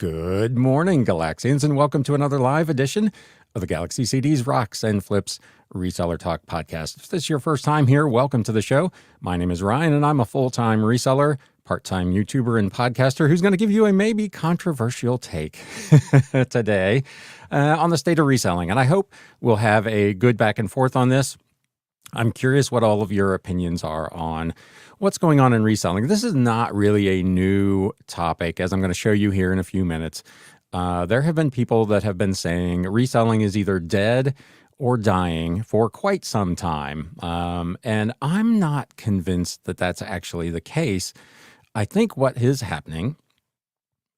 Good morning, Galaxians, and welcome to another live edition of the Galaxy CDs, Rocks, and Flips Reseller Talk podcast. If this is your first time here, welcome to the show. My name is Ryan, and I'm a full-time reseller, part-time YouTuber, and podcaster who's going to give you a maybe controversial take today on the state of reselling. And I hope we'll have a good back and forth on this. I'm curious what all of your opinions are on what's going on in reselling. This is not really a new topic, as I'm going to show you here in a few minutes. There have been people that have been saying reselling is either dead or dying for quite some time. And I'm not convinced that that's actually the case. I think what is happening,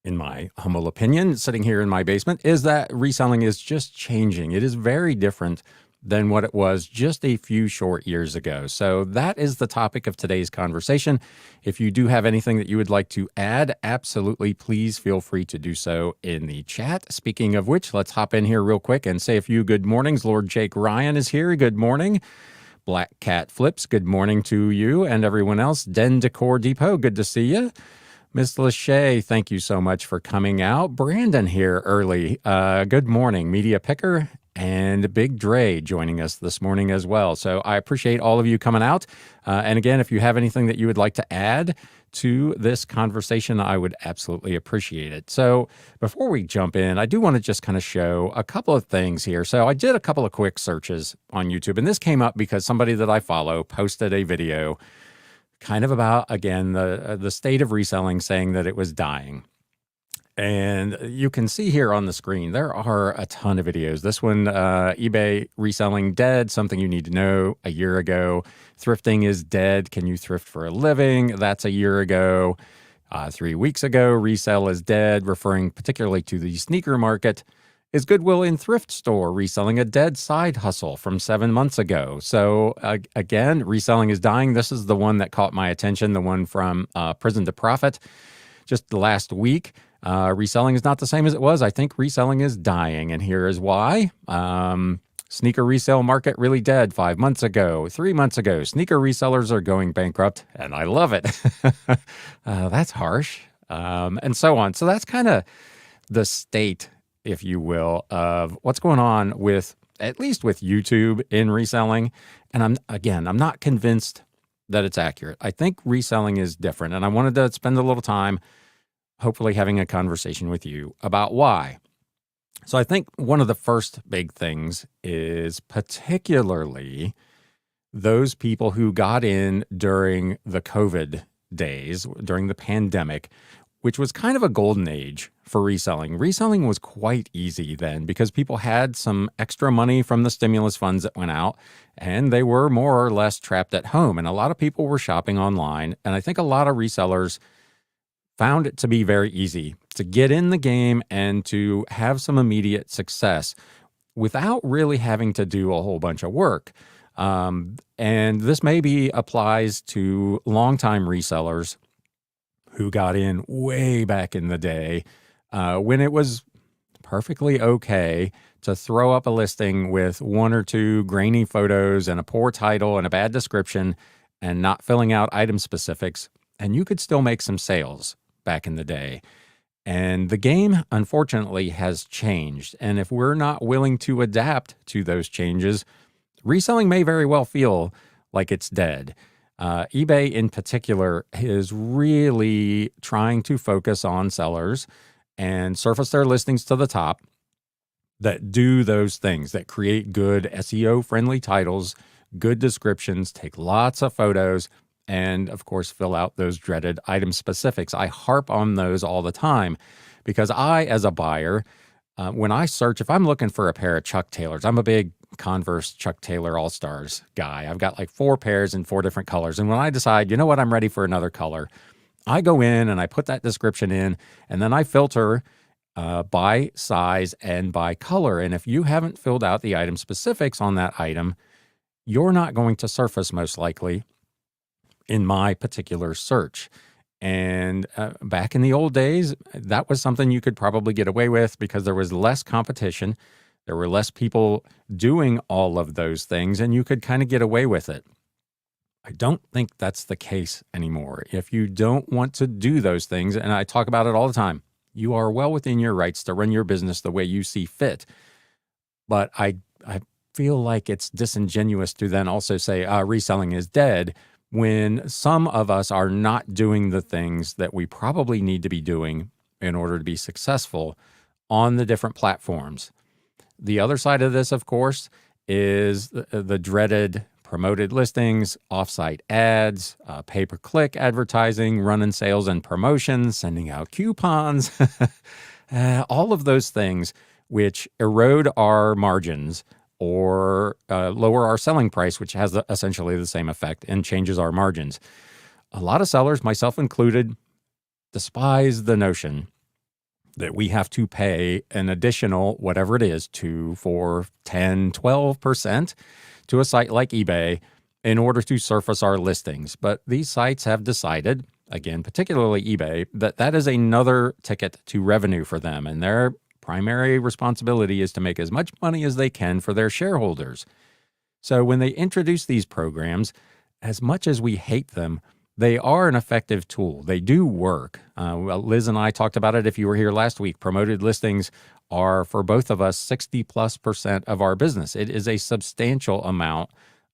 in my humble opinion, sitting here in my basement, is that reselling is just changing. It is very different than what it was just a few short years ago. So that is the topic of today's conversation. If you do have anything that you would like to add, absolutely, please feel free to do so in the chat. Speaking of which, let's hop in here real quick and say a few good mornings. Lord Jake Ryan is here. Good morning. Black Cat Flips, good morning to you and everyone else. Den Decor Depot, good to see you. Miss Lachey, thank you so much for coming out. Brandon here early. Good morning. Media Picker and Big Dre joining us this morning as well. So I appreciate all of you coming out. And again, if you have anything that you would like to add to this conversation, I would absolutely appreciate it. So before we jump in, I do want to just kind of show a couple of things here. So I did a couple of quick searches on YouTube, and this came up because somebody that I follow posted a video kind of about, again, the state of reselling, saying that it was dying. And you can see here on the screen, there are a ton of videos. This one, eBay reselling dead, something you need to know, a year ago. Thrifting is dead. Can you thrift for a living? That's a year ago. 3 weeks ago, resell is dead, referring particularly to the sneaker market. Is Goodwill in thrift store reselling a dead side hustle from 7 months ago? So again, reselling is dying. This is the one that caught my attention, the one from Prison to Profit just last week. Reselling is not the same as it was. I think reselling is dying, and here is why. Sneaker resale market really dead 5 months ago, 3 months ago. Sneaker resellers are going bankrupt, and I love it. That's harsh, and so on. So that's kind of the state, if you will, of what's going on with, at least with YouTube in reselling. And I'm not convinced that it's accurate. I think reselling is different, and I wanted to spend a little time hopefully having a conversation with you about why. So I think one of the first big things is particularly those people who got in during the COVID days, during the pandemic, which was kind of a golden age for reselling. Reselling was quite easy then because people had some extra money from the stimulus funds that went out, and they were more or less trapped at home. And a lot of people were shopping online. And I think a lot of resellers found it to be very easy to get in the game and to have some immediate success without really having to do a whole bunch of work. And this maybe applies to longtime resellers who got in way back in the day when it was perfectly okay to throw up a listing with one or two grainy photos and a poor title and a bad description and not filling out item specifics, and you could still make some sales back in the day. And the game, unfortunately, has changed. And if we're not willing to adapt to those changes, reselling may very well feel like it's dead. eBay in particular is really trying to focus on sellers and surface their listings to the top that do those things, that create good SEO-friendly titles, good descriptions, take lots of photos, and of course, fill out those dreaded item specifics. I harp on those all the time because I, as a buyer, when I search, if I'm looking for a pair of Chuck Taylors, I'm a big Converse Chuck Taylor All-Stars guy. I've got like 4 pairs in 4 different colors. And when I decide, you know what, I'm ready for another color, I go in and I put that description in, and then I filter by size and by color. And if you haven't filled out the item specifics on that item, you're not going to surface most likely in my particular search. And back in the old days, that was something you could probably get away with because there was less competition. There were less people doing all of those things, and you could kind of get away with it. I don't think that's the case anymore. If you don't want to do those things, and I talk about it all the time, You are well within your rights to run your business the way you see fit. But I feel like it's disingenuous to then also say reselling is dead when some of us are not doing the things that we probably need to be doing in order to be successful on the different platforms. The other side of this, of course, is the dreaded promoted listings, offsite ads, pay-per-click advertising, running sales and promotions, sending out coupons, all of those things which erode our margins or lower our selling price, which has essentially the same effect and changes our margins. A lot of sellers, myself included, despise the notion that we have to pay an additional, whatever it is, 2, 4, 10, 12% to a site like eBay in order to surface our listings. But these sites have decided, again, particularly eBay, that that is another ticket to revenue for them. And their primary responsibility is to make as much money as they can for their shareholders. So when they introduce these programs, as much as we hate them, they are an effective tool. They do work. Liz and I talked about it if you were here last week. Promoted listings are, for both of us, 60+% of our business. It is a substantial amount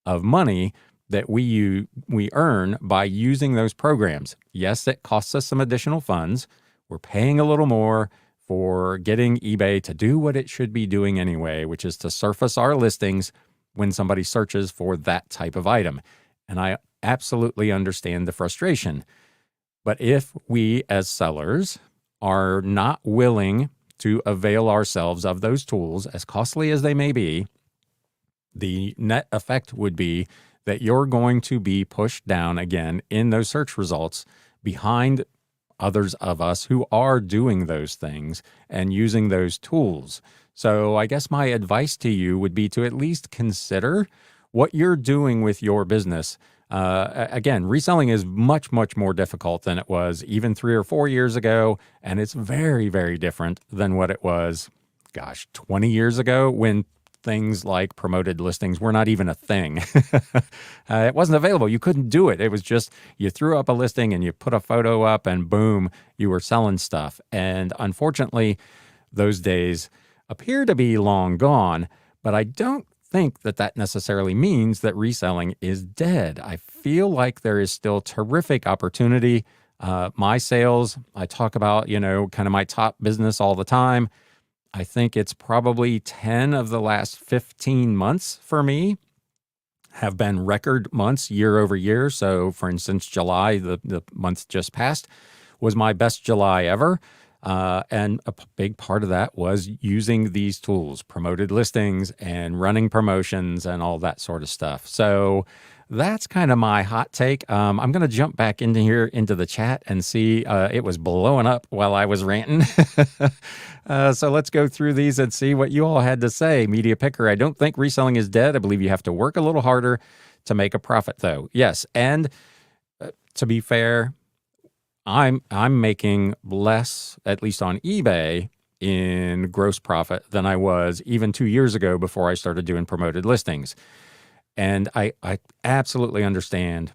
of money that we earn by using those programs. Yes, it costs us some additional funds. We're paying a little more for getting eBay to do what it should be doing anyway, which is to surface our listings when somebody searches for that type of item. And I absolutely understand the frustration. But if we as sellers are not willing to avail ourselves of those tools, as costly as they may be, the net effect would be that you're going to be pushed down again in those search results behind others of us who are doing those things and using those tools. So I guess my advice to you would be to at least consider what you're doing with your business. Again, reselling is much, much more difficult than it was even 3 or 4 years ago. And it's very, very different than what it was, 20 years ago when things like promoted listings were not even a thing. It wasn't available. You couldn't do it. It was just you threw up a listing and you put a photo up and boom, you were selling stuff. And unfortunately, those days appear to be long gone, but I don't think that that necessarily means that reselling is dead. I feel like there is still terrific opportunity. My sales, I talk about, kind of my top business all the time. I think it's probably 10 of the last 15 months for me have been record months year over year. So for instance, July, the month just passed, was my best July ever. And a big part of that was using these tools, promoted listings and running promotions and all that sort of stuff. So that's kind of my hot take. I'm going to jump back into the chat and see. It was blowing up while I was ranting. So let's go through these and see what you all had to say. Media Picker, I don't think reselling is dead. I believe you have to work a little harder to make a profit, though. Yes, and to be fair, I'm making less, at least on eBay, in gross profit than I was even 2 years ago before I started doing promoted listings. And I absolutely understand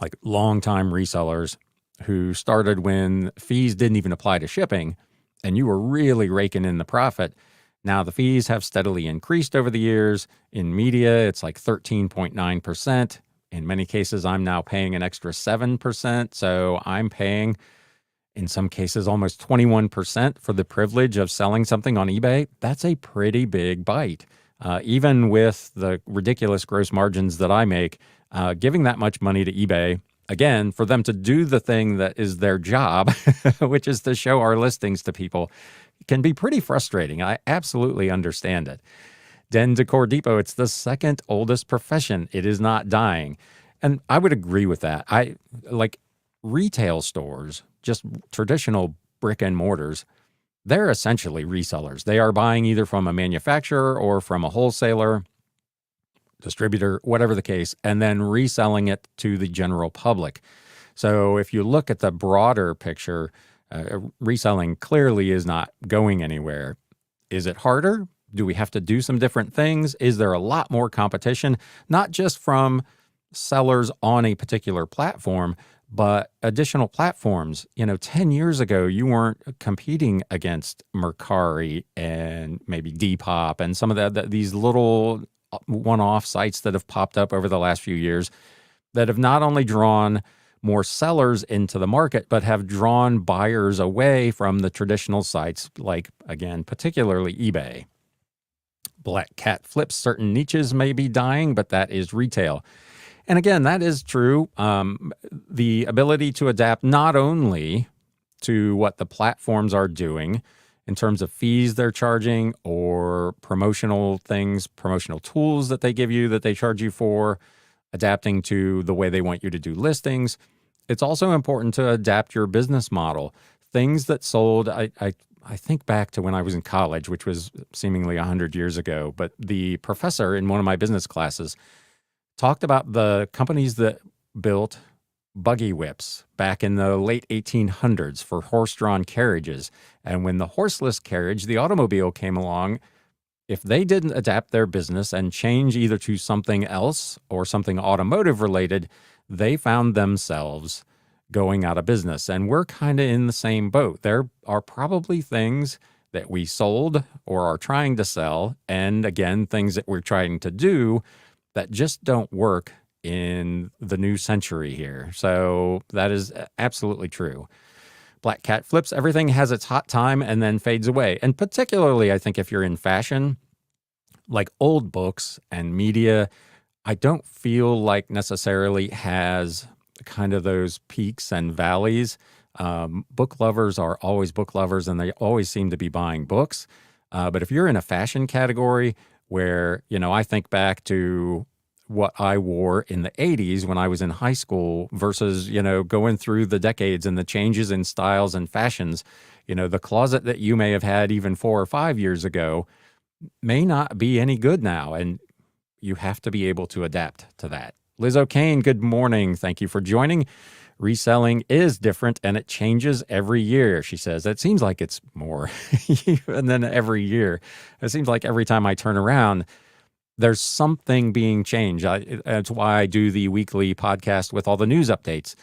like longtime resellers who started when fees didn't even apply to shipping and you were really raking in the profit. Now the fees have steadily increased over the years. In media, it's like 13.9%. In many cases, I'm now paying an extra 7%. So I'm paying, in some cases, almost 21% for the privilege of selling something on eBay. That's a pretty big bite. Even with the ridiculous gross margins that I make, giving that much money to eBay, again, for them to do the thing that is their job, which is to show our listings to people, can be pretty frustrating. I absolutely understand it. Den Decor Depot, it's the second oldest profession. It is not dying. And I would agree with that. I like retail stores, just traditional brick and mortars, they're essentially resellers. They are buying either from a manufacturer or from a wholesaler, distributor, whatever the case, and then reselling it to the general public. So if you look at the broader picture, reselling clearly is not going anywhere. Is it harder? Do we have to do some different things? Is there a lot more competition, not just from sellers on a particular platform, but additional platforms. 10 years ago, you weren't competing against Mercari and maybe Depop and some of these little one-off sites that have popped up over the last few years that have not only drawn more sellers into the market, but have drawn buyers away from the traditional sites like, again, particularly eBay. Black cat flips. Certain niches may be dying, but that is retail. And again, that is true. The ability to adapt not only to what the platforms are doing in terms of fees they're charging or promotional things, promotional tools that they give you that they charge you for, adapting to the way they want you to do listings. It's also important to adapt your business model. Things that sold, I think back to when I was in college, which was seemingly 100 years ago, but the professor in one of my business classes talked about the companies that built buggy whips back in the late 1800s for horse-drawn carriages. And when the horseless carriage, the automobile, came along, if they didn't adapt their business and change either to something else or something automotive related, they found themselves going out of business. And we're kind of in the same boat. There are probably things that we sold or are trying to sell, and again, things that we're trying to do that just don't work in the new century here. So that is absolutely true. Black cat flips. Everything has its hot time and then fades away. And particularly, I think if you're in fashion, like old books and media, I don't feel like necessarily has kind of those peaks and valleys. Book lovers are always book lovers and they always seem to be buying books. But if you're in a fashion category where, I think back to what I wore in the 80s when I was in high school versus, going through the decades and the changes in styles and fashions, the closet that you may have had even 4 or 5 years ago may not be any good now. And you have to be able to adapt to that. Liz O'Kane, good morning. Thank you for joining. Reselling is different and it changes every year, she says. It seems like it's more even than every year. It seems like every time I turn around, there's something being changed. That's why I do the weekly podcast with all the news updates.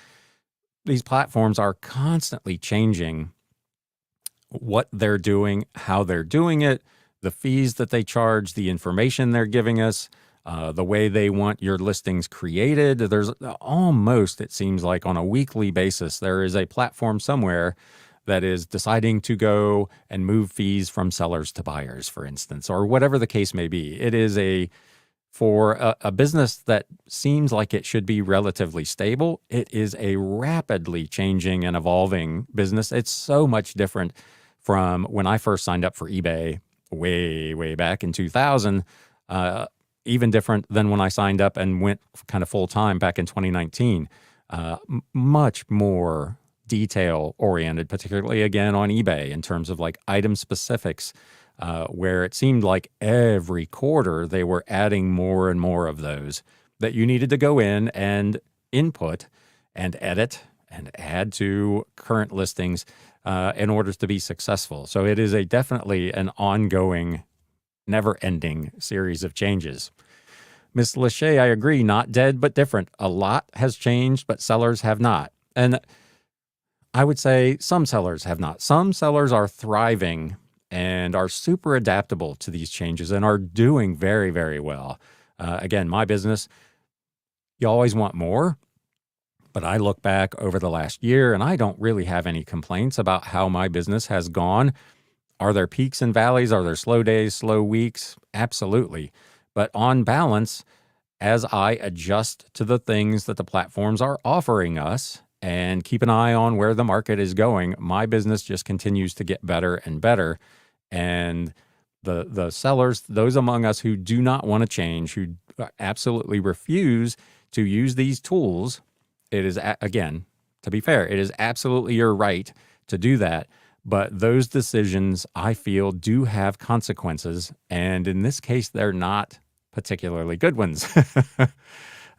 These platforms are constantly changing what they're doing, how they're doing it, the fees that they charge, the information they're giving us, the way they want your listings created. There's almost, it seems like on a weekly basis, there is a platform somewhere that is deciding to go and move fees from sellers to buyers, for instance, or whatever the case may be. It is for a business that seems like it should be relatively stable. It is a rapidly changing and evolving business. It's so much different from when I first signed up for eBay way back in 2000, even different than when I signed up and went kind of full time back in 2019. Much more detail oriented, particularly again on eBay in terms of like item specifics, where it seemed like every quarter they were adding more and more of those that you needed to go in and input and edit and add to current listings in order to be successful. So it is definitely an ongoing, never-ending series of changes. Miss Lachey, I agree, not dead, but different. A lot has changed, but sellers have not. And I would say some sellers have not. Some sellers are thriving and are super adaptable to these changes and are doing very, very well. Again, my business, you always want more, but I look back over the last year and I don't really have any complaints about how my business has gone. Are there peaks and valleys? Are there slow days, slow weeks? Absolutely. But on balance, as I adjust to the things that the platforms are offering us and keep an eye on where the market is going, my business just continues to get better and better. And the sellers, those among us who do not want to change, who absolutely refuse to use these tools, it is, again, to be fair, it is absolutely your right to do that. But those decisions, I feel, do have consequences. And in this case, they're not particularly good ones.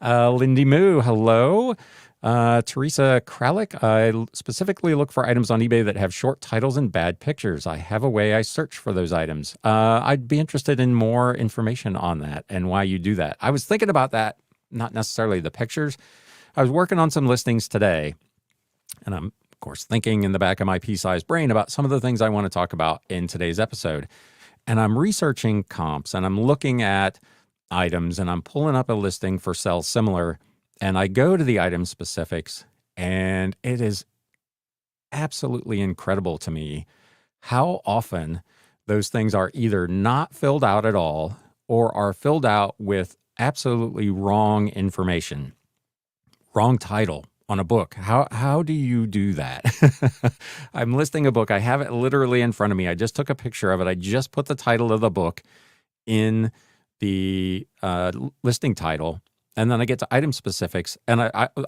Lindy Moo, hello. Teresa Kralik, I specifically look for items on eBay that have short titles and bad pictures. I have a way I search for those items. I'd be interested in more information on that and why you do that. I was thinking about that, not necessarily the pictures, I was working on some listings today, and I'm, of course, thinking in the back of my pea-sized brain about some of the things I want to talk about in today's episode. And I'm researching comps, and I'm looking at items, and I'm pulling up a listing for sell similar, and I go to the item specifics, and it is absolutely incredible to me how often those things are either not filled out at all or are filled out with absolutely wrong information, wrong title on a book. How do you do that? I'm listing a book. I have it literally in front of me. I just took a picture of it. I just put the title of the book in the listing title, and then I get to item specifics, and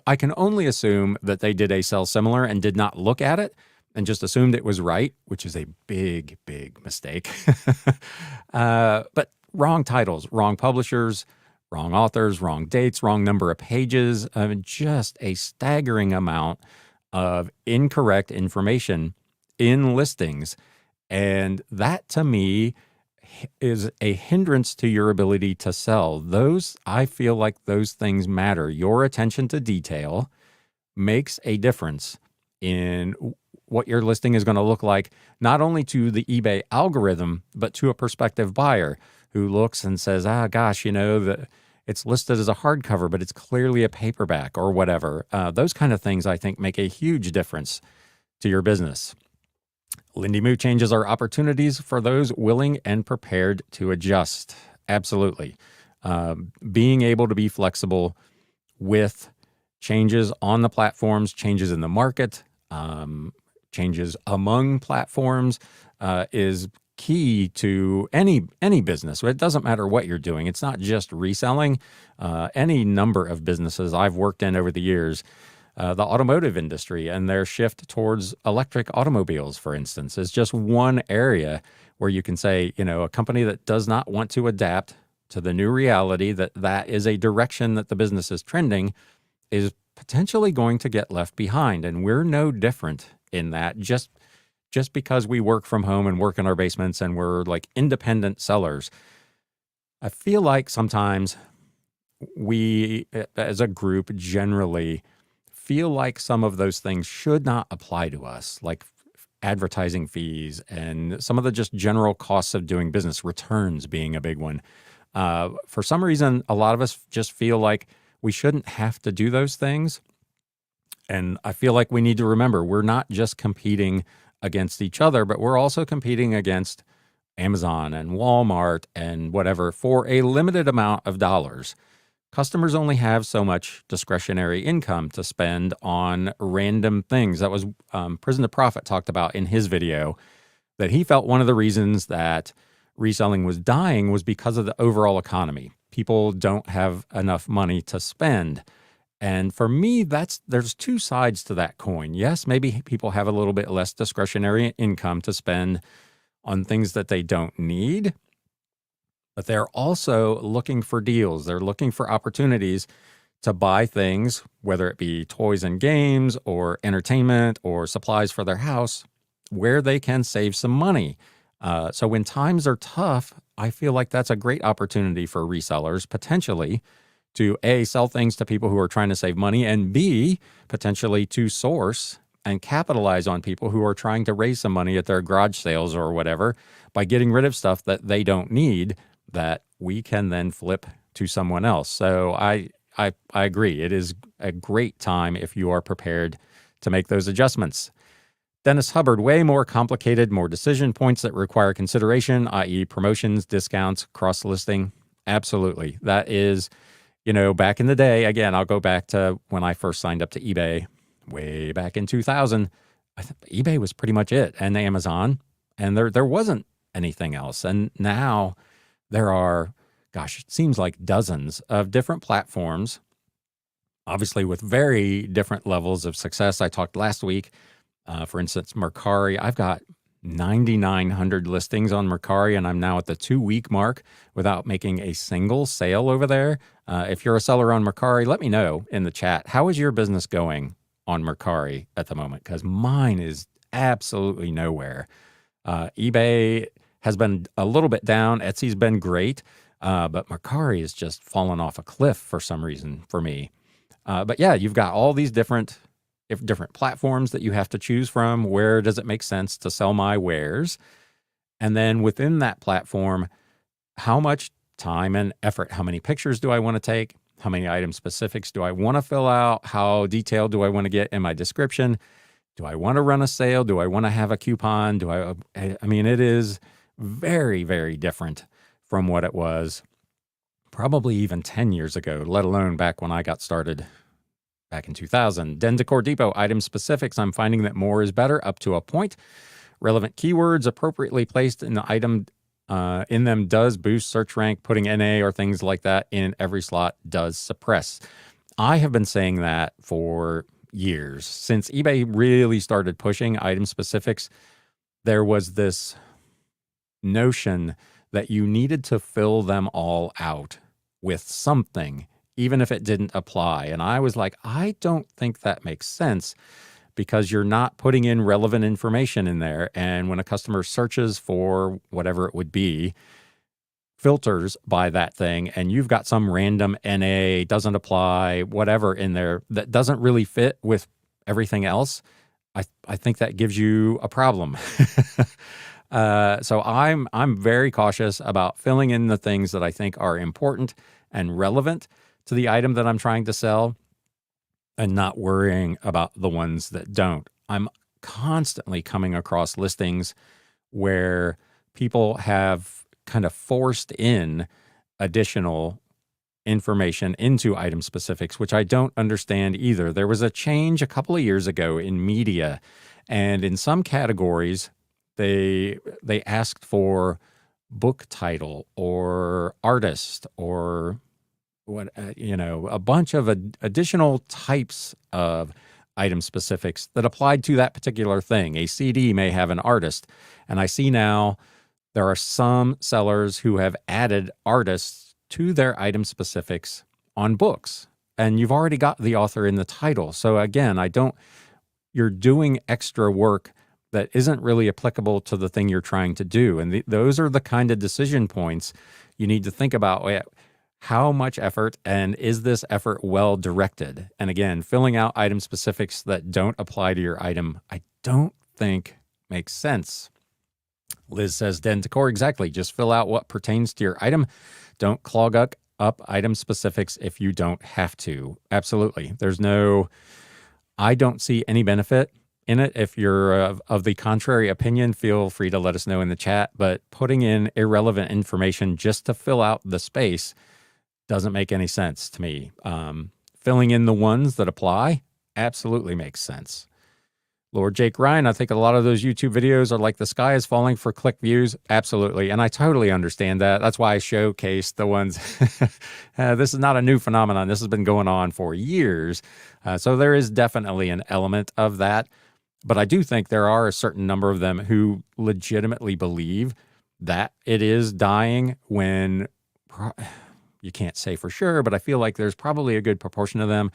I can only assume that they did a sell similar and did not look at it and just assumed it was right, which is a big, big mistake. But wrong titles, wrong publishers, wrong authors, wrong dates, wrong number of pages, just a staggering amount of incorrect information in listings. And that, to me, is a hindrance to your ability to sell. I feel like those things matter. Your attention to detail makes a difference in what your listing is going to look like, not only to the eBay algorithm, but to a prospective buyer who looks and says, gosh, that it's listed as a hardcover, but it's clearly a paperback or whatever. Those kind of things, I think, make a huge difference to your business. Lindy Moo changes are opportunities for those willing and prepared to adjust. Absolutely. Being able to be flexible with changes on the platforms, changes in the market, changes among platforms is key to any business. It doesn't matter what you're doing. It's not just reselling. Any number of businesses I've worked in over the years, the automotive industry and their shift towards electric automobiles, for instance, is just one area where you can say, a company that does not want to adapt to the new reality that is a direction that the business is trending is potentially going to get left behind. And we're no different in that. Just because we work from home and work in our basements and we're like independent sellers, I feel like sometimes we, as a group, generally feel like some of those things should not apply to us, like advertising fees and some of the just general costs of doing business, returns being a big one. For some reason, a lot of us just feel like we shouldn't have to do those things. And I feel like we need to remember we're not just competing against each other, but we're also competing against Amazon and Walmart and whatever for a limited amount of dollars. Customers only have so much discretionary income to spend on random things. That was Prison to Profit talked about in his video, that he felt one of the reasons that reselling was dying was because of the overall economy. People don't have enough money to spend. And for me, there's two sides to that coin. Yes, maybe people have a little bit less discretionary income to spend on things that they don't need, but they're also looking for deals. They're looking for opportunities to buy things, whether it be toys and games or entertainment or supplies for their house, where they can save some money. So when times are tough, I feel like that's a great opportunity for resellers potentially to A, sell things to people who are trying to save money, and B, potentially to source and capitalize on people who are trying to raise some money at their garage sales or whatever by getting rid of stuff that they don't need that we can then flip to someone else. So I agree. It is a great time if you are prepared to make those adjustments. Dennis Hubbard, way more complicated, more decision points that require consideration, i.e. promotions, discounts, cross-listing. Absolutely. That is, back in the day, again, I'll go back to when I first signed up to eBay way back in 2000. I think eBay was pretty much it, and Amazon, and there wasn't anything else. And now there are, it seems like dozens of different platforms, obviously with very different levels of success. I talked last week, for instance, Mercari. I've got 9,900 listings on Mercari, and I'm now at the 2-week mark without making a single sale over there. If you're a seller on Mercari, let me know in the chat. How is your business going on Mercari at the moment? Because mine is absolutely nowhere. eBay has been a little bit down. Etsy's been great, but Mercari has just fallen off a cliff for some reason for me. But yeah, you've got all these different platforms that you have to choose from. Where does it make sense to sell my wares? And then within that platform, how much time and effort, how many pictures do I want to take? How many item specifics do I want to fill out? How detailed do I want to get in my description? Do I want to run a sale? Do I want to have a coupon? I mean, it is very, very different from what it was probably even 10 years ago, let alone back when I got started back in 2000. Den Decor Depot item specifics. I'm finding that more is better up to a point. Relevant keywords appropriately placed in the item in them does boost search rank. Putting NA or things like that in every slot does suppress. I have been saying that for years. Since eBay really started pushing item specifics, there was this notion that you needed to fill them all out with something, even if it didn't apply. And I was like, I don't think that makes sense, because you're not putting in relevant information in there. And when a customer searches for whatever it would be, filters by that thing, and you've got some random NA, doesn't apply, whatever in there that doesn't really fit with everything else, I think that gives you a problem. So I'm very cautious about filling in the things that I think are important and relevant to the item that I'm trying to sell, and not worrying about the ones that don't. I'm constantly coming across listings where people have kind of forced in additional information into item specifics, which I don't understand either. There was a change a couple of years ago in media, and in some categories, they asked for book title or artist or a bunch of additional types of item specifics that applied to that particular thing. A CD may have an artist, and I see now there are some sellers who have added artists to their item specifics on books, and you've already got the author in the title. So again, you're doing extra work that isn't really applicable to the thing you're trying to do. And those are the kind of decision points you need to think about. How much effort, and is this effort well directed? And again, filling out item specifics that don't apply to your item, I don't think makes sense. Liz says, Den Decor, exactly. Just fill out what pertains to your item. Don't clog up item specifics if you don't have to. Absolutely. I don't see any benefit in it. If you're of the contrary opinion, feel free to let us know in the chat. But putting in irrelevant information just to fill out the space doesn't make any sense to me. Filling in the ones that apply absolutely makes sense. Lord Jake Ryan, I think a lot of those YouTube videos are like the sky is falling for click views. Absolutely. And I totally understand that. That's why I showcase the ones. This is not a new phenomenon. This has been going on for years. So there is definitely an element of that. But I do think there are a certain number of them who legitimately believe that it is dying when... You can't say for sure, but I feel like there's probably a good proportion of them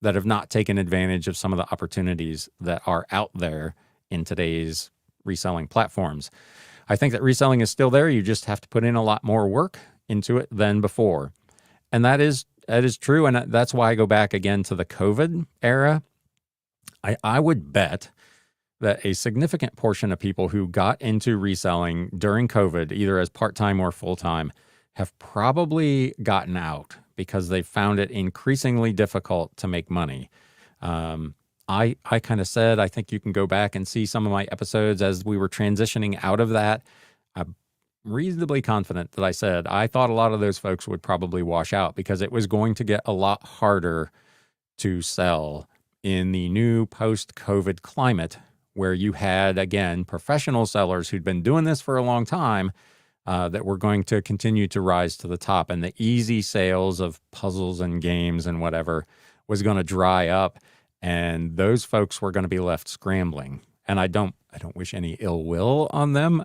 that have not taken advantage of some of the opportunities that are out there in today's reselling platforms. I think that reselling is still there. You just have to put in a lot more work into it than before. And that is true. And that's why I go back again to the COVID era. I would bet that a significant portion of people who got into reselling during COVID, either as part-time or full-time, have probably gotten out because they found it increasingly difficult to make money. I kind of said, I think you can go back and see some of my episodes as we were transitioning out of that. I'm reasonably confident that I said I thought a lot of those folks would probably wash out because it was going to get a lot harder to sell in the new post-COVID climate, where you had, again, professional sellers who'd been doing this for a long time, that were going to continue to rise to the top, and the easy sales of puzzles and games and whatever was going to dry up, and those folks were going to be left scrambling. And I don't wish any ill will on them.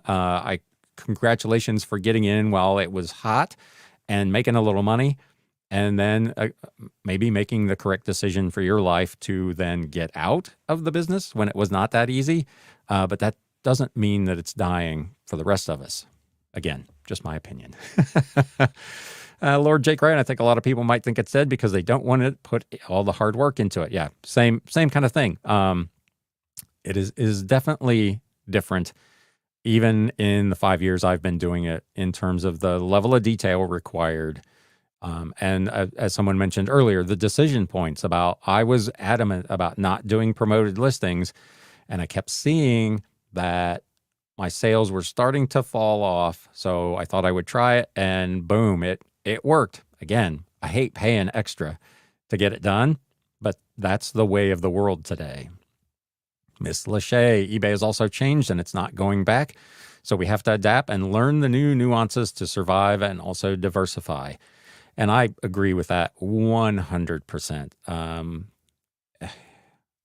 Congratulations for getting in while it was hot and making a little money, and then maybe making the correct decision for your life to then get out of the business when it was not that easy. But that doesn't mean that it's dying for the rest of us. Again, just my opinion. Lord Jake Ryan, I think a lot of people might think it's dead because they don't want to put all the hard work into it. Yeah, same kind of thing. It is definitely different, even in the 5 years I've been doing it, in terms of the level of detail required. And as someone mentioned earlier, the decision points about, I was adamant about not doing promoted listings, and I kept seeing that my sales were starting to fall off. So I thought I would try it, and boom, it worked. Again, I hate paying extra to get it done, but that's the way of the world today. Miss Lachey, eBay has also changed and it's not going back. So we have to adapt and learn the new nuances to survive and also diversify. And I agree with that 100%.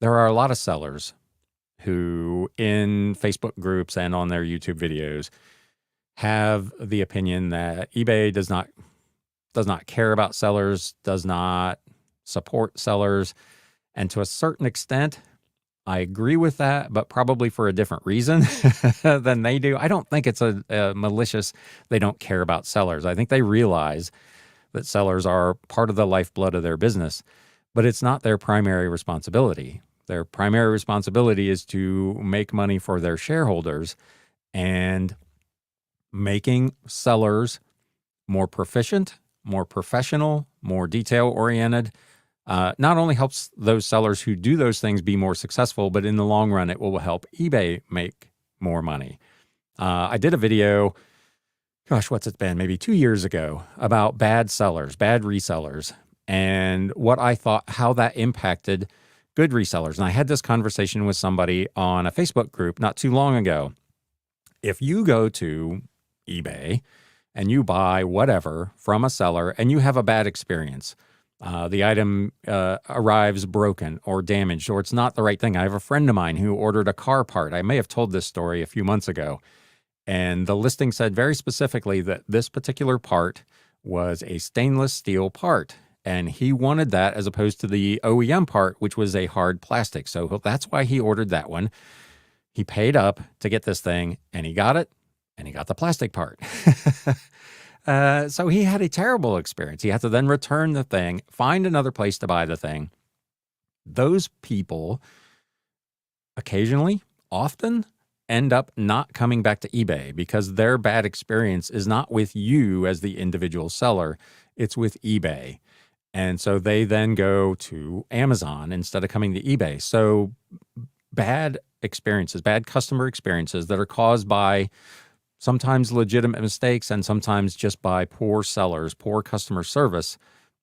There are a lot of sellers who, in Facebook groups and on their YouTube videos, have the opinion that eBay does not care about sellers, does not support sellers. And to a certain extent, I agree with that, but probably for a different reason than they do. I don't think it's a malicious, they don't care about sellers. I think they realize that sellers are part of the lifeblood of their business, but it's not their primary responsibility. Their primary responsibility is to make money for their shareholders, and making sellers more proficient, more professional, more detail-oriented, not only helps those sellers who do those things be more successful, but in the long run, it will help eBay make more money. I did a video, gosh, what's it been? Maybe 2 years ago, about bad sellers, bad resellers, and what I thought, how that impacted good resellers. And I had this conversation with somebody on a Facebook group not too long ago. If you go to eBay and you buy whatever from a seller and you have a bad experience, the item arrives broken or damaged, or it's not the right thing. I have a friend of mine who ordered a car part. I may have told this story a few months ago. And the listing said very specifically that this particular part was a stainless steel part. And he wanted that as opposed to the OEM part, which was a hard plastic. So that's why he ordered that one. He paid up to get this thing, and he got it, and he got the plastic part. So he had a terrible experience. He had to then return the thing, find another place to buy the thing. Those people occasionally, often, end up not coming back to eBay because their bad experience is not with you as the individual seller, it's with eBay. And so they then go to Amazon instead of coming to eBay. So bad experiences, bad customer experiences that are caused by sometimes legitimate mistakes and sometimes just by poor sellers, poor customer service,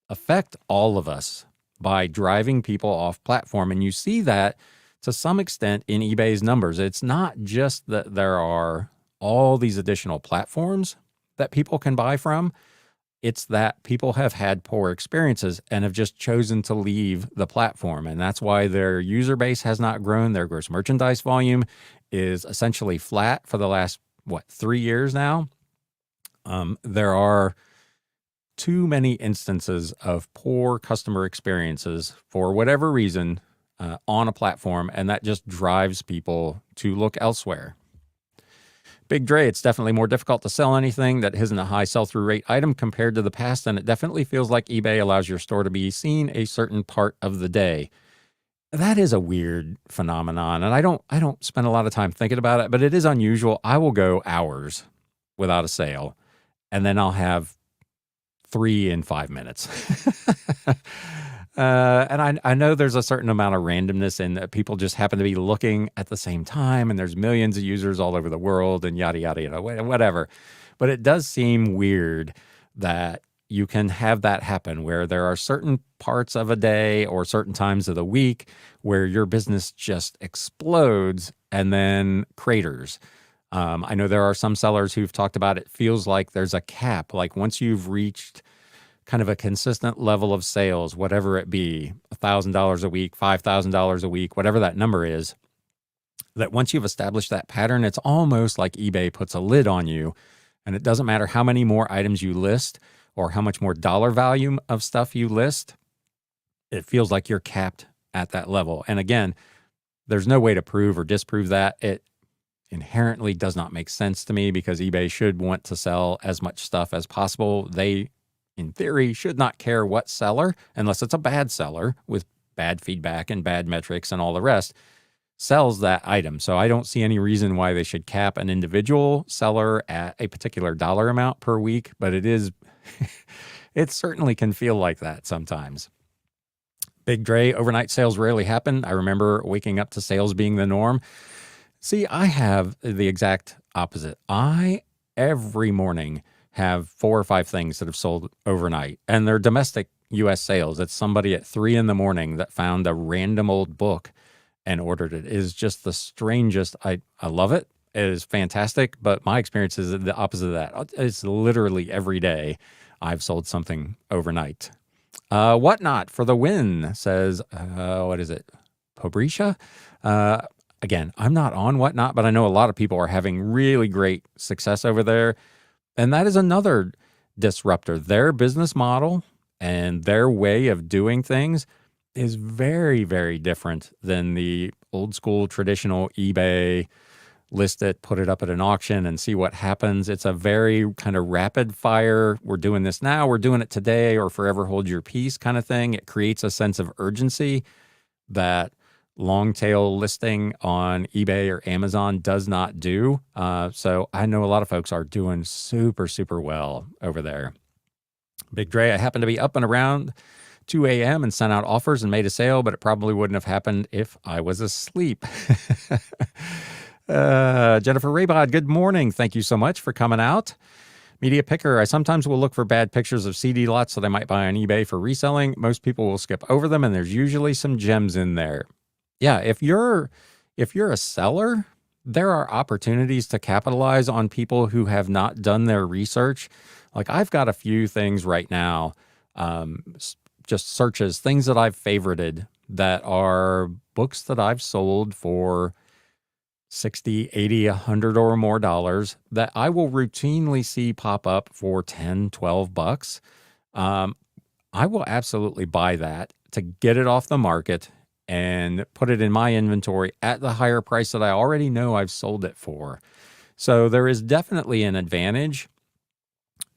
affect all of us by driving people off platform. And you see that to some extent in eBay's numbers. It's not just that there are all these additional platforms that people can buy from. It's that people have had poor experiences and have just chosen to leave the platform. And that's why their user base has not grown. Their gross merchandise volume is essentially flat for the last, 3 years now. There are too many instances of poor customer experiences for whatever reason on a platform, and that just drives people to look elsewhere. Big Dre, it's definitely more difficult to sell anything that isn't a high sell-through rate item compared to the past, and it definitely feels like eBay allows your store to be seen a certain part of the day. That is a weird phenomenon, and I don't spend a lot of time thinking about it, but it is unusual. I will go hours without a sale, and then I'll have 3 in 5 minutes. And I know there's a certain amount of randomness in that people just happen to be looking at the same time, and there's millions of users all over the world and yada, yada, yada, whatever. But it does seem weird that you can have that happen where there are certain parts of a day or certain times of the week where your business just explodes and then craters. I know there are some sellers who've talked about it feels like there's a cap. Like once you've reached kind of a consistent level of sales, whatever it be, $1,000 a week, $5,000 a week, whatever that number is, that once you've established that pattern, it's almost like eBay puts a lid on you. And it doesn't matter how many more items you list or how much more dollar value of stuff you list, it feels like you're capped at that level. And again, there's no way to prove or disprove that. It inherently does not make sense to me because eBay should want to sell as much stuff as possible. They in theory, should not care what seller, unless it's a bad seller with bad feedback and bad metrics and all the rest, sells that item. So I don't see any reason why they should cap an individual seller at a particular dollar amount per week, but it is, it certainly can feel like that sometimes. Big Dre, overnight sales rarely happen. I remember waking up to sales being the norm. See, I have the exact opposite. I, every morning, have 4 or 5 things that have sold overnight, and they're domestic U.S. sales. It's somebody at 3 in the morning that found a random old book and ordered it. It is just the strangest. I love it. It is fantastic, but my experience is the opposite of that. It's literally every day I've sold something overnight. Whatnot for the win, says, what is it? Pobrisha? Again, I'm not on Whatnot, but I know a lot of people are having really great success over there. And that is another disruptor. Their business model and their way of doing things is very, very different than the old school traditional eBay, list it, put it up at an auction and see what happens. It's a very kind of rapid fire, we're doing this now, we're doing it today, or forever hold your peace kind of thing. It creates a sense of urgency that long tail listing on eBay or Amazon does not do. So I know a lot of folks are doing super, super well over there. Big Dre, I happen to be up and around 2 a.m. and sent out offers and made a sale, but it probably wouldn't have happened if I was asleep. Jennifer Raybod, good morning. Thank you so much for coming out. Media Picker, I sometimes will look for bad pictures of CD lots that I might buy on eBay for reselling. Most people will skip over them, and there's usually some gems in there. Yeah, if you're a seller, there are opportunities to capitalize on people who have not done their research. Like I've got a few things right now, just searches, things that I've favorited that are books that I've sold for 60, 80, 100 or more dollars that I will routinely see pop up for 10, 12 bucks. I will absolutely buy that to get it off the market and put it in my inventory at the higher price that I already know I've sold it for. So there is definitely an advantage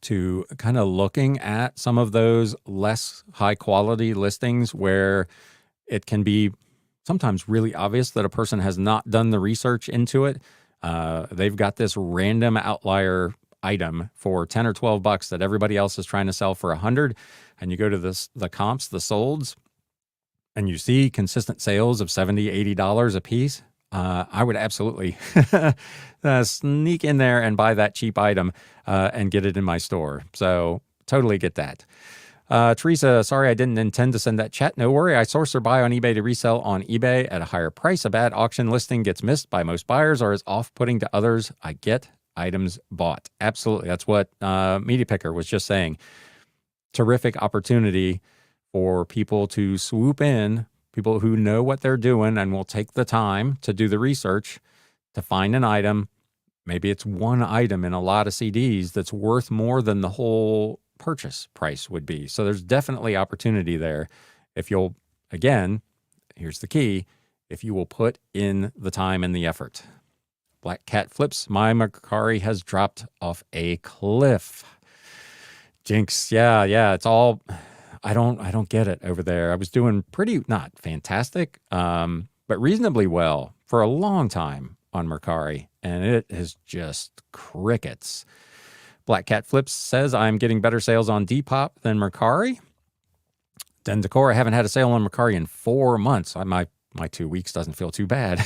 to kind of looking at some of those less high quality listings where it can be sometimes really obvious that a person has not done the research into it. They've got this random outlier item for 10 or 12 bucks that everybody else is trying to sell for 100. And you go to the comps, the solds, and you see consistent sales of $70, $80 a piece. I would absolutely sneak in there and buy that cheap item and get it in my store. So totally get that. Teresa, sorry, I didn't intend to send that chat. No worry. I source or buy on eBay to resell on eBay at a higher price. A bad auction listing gets missed by most buyers or is off-putting to others. I get items bought. Absolutely. That's what Media Picker was just saying. Terrific opportunity for people to swoop in, people who know what they're doing and will take the time to do the research to find an item. Maybe it's one item in a lot of CDs that's worth more than the whole purchase price would be. So there's definitely opportunity there. If you'll, again, here's the key, if you will put in the time and the effort. Black Cat Flips, my Mercari has dropped off a cliff. Jinx, yeah, it's all, I don't get it over there. I was doing pretty, not fantastic, but reasonably well for a long time on Mercari, and it is just crickets. Black Cat Flips says, I'm getting better sales on Depop than Mercari. Den Decor, I haven't had a sale on Mercari in 4 months. My 2 weeks doesn't feel too bad.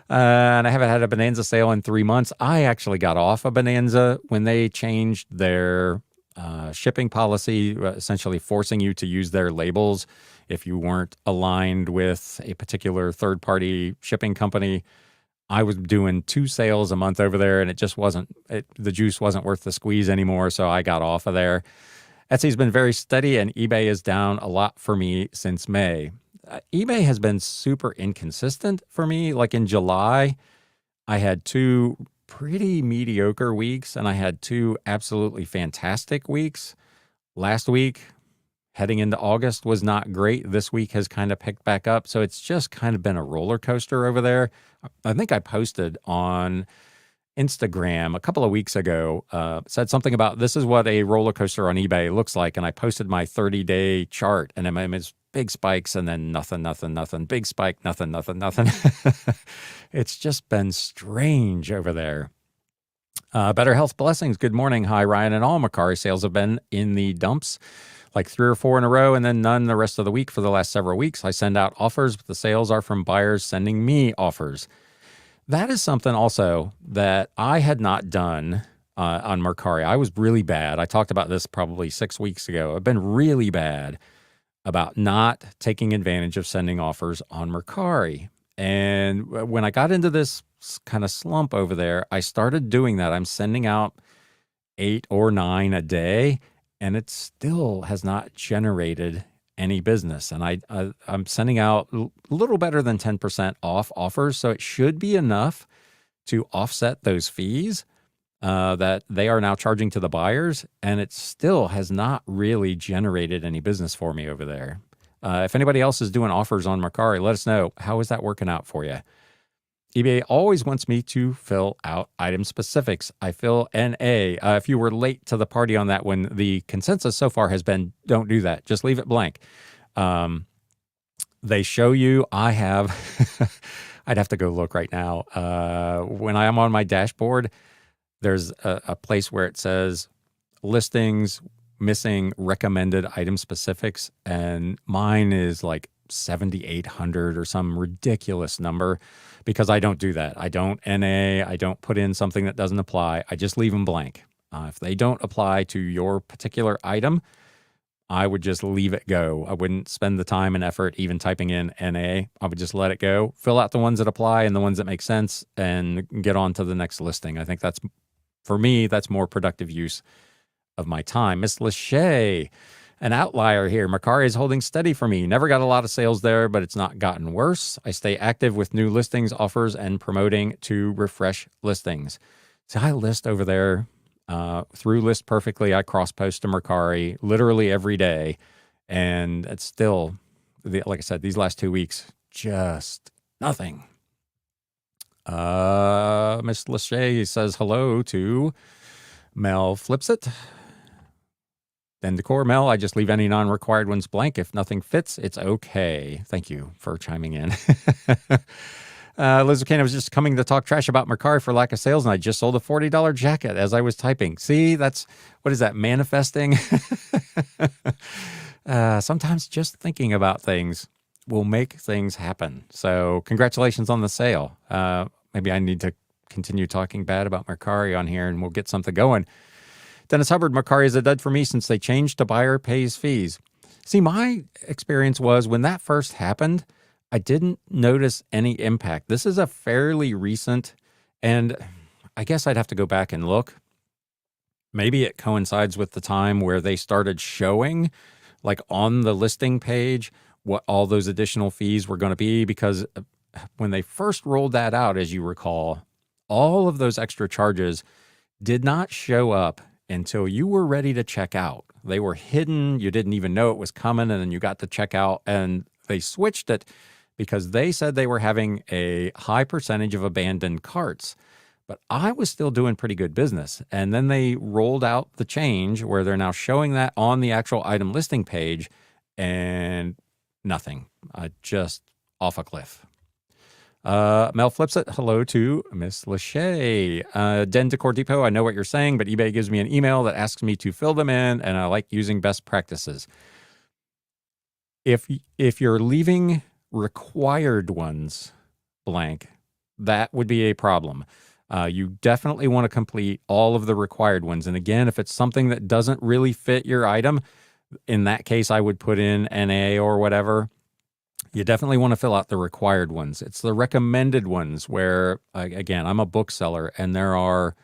And I haven't had a Bonanza sale in 3 months. I actually got off a Bonanza when they changed their shipping policy, essentially forcing you to use their labels if you weren't aligned with a particular third-party shipping company. I was doing 2 sales a month over there, and it just wasn't, the juice wasn't worth the squeeze anymore, so I got off of there. Etsy's been very steady, and eBay is down a lot for me since May. eBay has been super inconsistent for me. Like in July, I had 2 pretty mediocre weeks, and I had 2 absolutely fantastic weeks. Last week, heading into August, was not great. This week has kind of picked back up. So it's just kind of been a roller coaster over there. I think I posted on Instagram a couple of weeks ago said something about this is what a roller coaster on eBay looks like. And I posted my 30-day chart, and it's big spikes and then nothing, nothing, nothing, big spike, nothing, nothing, nothing. It's just been strange over there. Better Health Blessings. Good morning. Hi, Ryan and all. Mercari sales have been in the dumps, like 3 or 4 in a row, and then none the rest of the week for the last several weeks. I send out offers, but the sales are from buyers sending me offers. That is something also that I had not done on Mercari. I was really bad. I talked about this probably 6 weeks ago. I've been really bad about not taking advantage of sending offers on Mercari. And when I got into this kind of slump over there, I started doing that. I'm sending out 8 or 9 a day, and it still has not generated any business. And I'm sending out a little better than 10% off offers, so it should be enough to offset those fees that they are now charging to the buyers, and it still has not really generated any business for me over there. If anybody else is doing offers on Mercari, let us know. How is that working out for you? eBay always wants me to fill out item specifics. I fill NA. If you were late to the party on that one, the consensus so far has been don't do that. Just leave it blank. They show you I have, I'd have to go look right now. When I am on my dashboard, there's a place where it says listings missing recommended item specifics, and mine is like 7,800 or some ridiculous number because I don't do that. I don't NA. I don't put in something that doesn't apply. I just leave them blank. If they don't apply to your particular item, I would just leave it go. I wouldn't spend the time and effort even typing in NA. I would just let it go, fill out the ones that apply and the ones that make sense, and get on to the next listing. I think that's, for me, that's more productive use of my time. Miss Lachey, an outlier here. Mercari is holding steady for me. Never got a lot of sales there, but it's not gotten worse. I stay active with new listings, offers, and promoting to refresh listings. So I list over there through List Perfectly. I cross-post to Mercari literally every day, and it's still, like I said, these last 2 weeks, just nothing. Miss Lachey says hello to Mel Flips It. Then Decor Mel, I just leave any non-required ones blank. If nothing fits, it's okay. Thank you for chiming in. Liz McCain, I was just coming to talk trash about Mercari for lack of sales, and I just sold a $40 jacket as I was typing. See, that's, what is that, manifesting? Sometimes just thinking about things will make things happen. So congratulations on the sale. Maybe I need to continue talking bad about Mercari on here, and we'll get something going. Dennis Hubbard, Mercari is a dud for me since they changed to buyer pays fees. See, my experience was when that first happened, I didn't notice any impact. This is a fairly recent, and I guess I'd have to go back and look. Maybe it coincides with the time where they started showing, like on the listing page, what all those additional fees were going to be, because when they first rolled that out, as you recall, all of those extra charges did not show up until you were ready to check out. They were hidden. You didn't even know it was coming, and then you got to check out, and they switched it because they said they were having a high percentage of abandoned carts. But I was still doing pretty good business. And then they rolled out the change where they're now showing that on the actual item listing page, and nothing. Just off a cliff. Mel Flips It. Hello to Miss Lachey. Den Decor Depot, I know what you're saying, but eBay gives me an email that asks me to fill them in, and I like using best practices. If you're leaving required ones blank, that would be a problem. You definitely want to complete all of the required ones. And again, if it's something that doesn't really fit your item, in that case, I would put in NA or whatever. You definitely want to fill out the required ones. It's the recommended ones where, again, I'm a bookseller, and there are